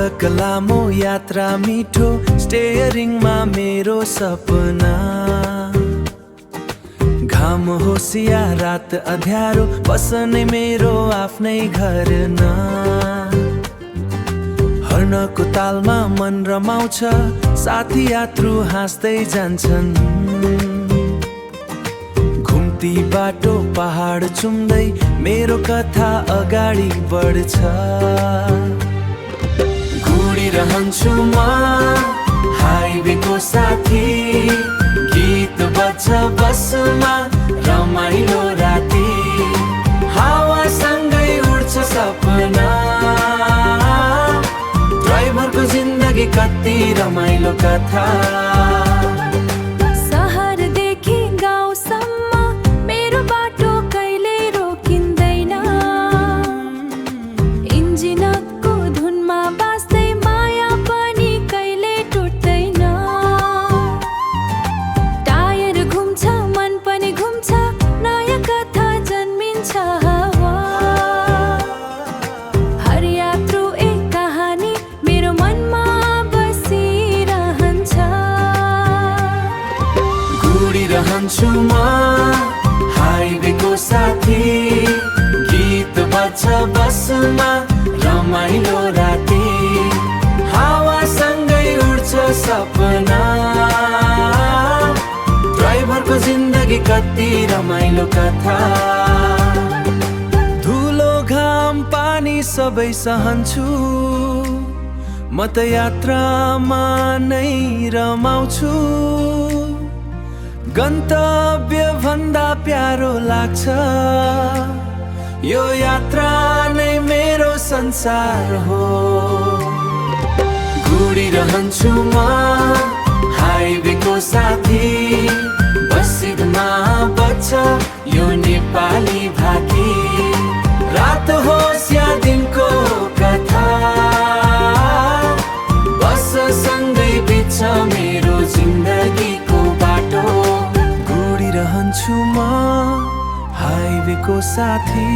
सडक लामो यात्रा मिठो स्टेयरिङमा मेरो सपना। घाम होस् या रात अँध्यारो बस्ने मेरो आफ्नै घर न। हर्नको तालमा मन रमाउँछ, साथी यात्रु हाँस्दै जान्छन्। घुम्ती बाटो पहाड चुम्दै मेरो कथा अगाडि बढ्छ। घुडिरहन्छु म हाइवेको साथी, गीत बज्छ बसमा रमाइलो राति। हावासँगै उड्छ सपना, ड्राइभरको जिन्दगी कति रमाइलो कथा। शहरदेखि गाउँसम्म मेरो बाटो कहिले रोकिँदैन। इन्जिनको धुनमा बाँच्दै माया पनि कहिले टुट्दैन। टायर घुम्छ मन पनि घुम्छ, नयाँ कथा जन्मिन्छ। हर यात्रु एक कहानी मेरो मनमा बसिरहन्छ। घुडिरहन्छु म हाइवेको साथी, गीत बज्छ बसमा रमाइलो राति। हावासँगै उड्छ सपना, ड्राइभरको जिन्दगी कति रमाइलो कथा। धुलो घाम पानी सबै सहन्छु, म त यात्रामा नै रमाउँछु। गन्तव्य भन्दा प्यारो लाग्छ, यो यात्रा नै मेरो संसार हो। घुडिरहन्छु म हाइवेको साथी, बसिदमा बज्छ यो नेपाली भाकी। रात होस् या दिनको कथा, बससँगै बित्छ मेरो जिन्दगीको बाटो। घुडिरहन्छु म हाइवेको साथी।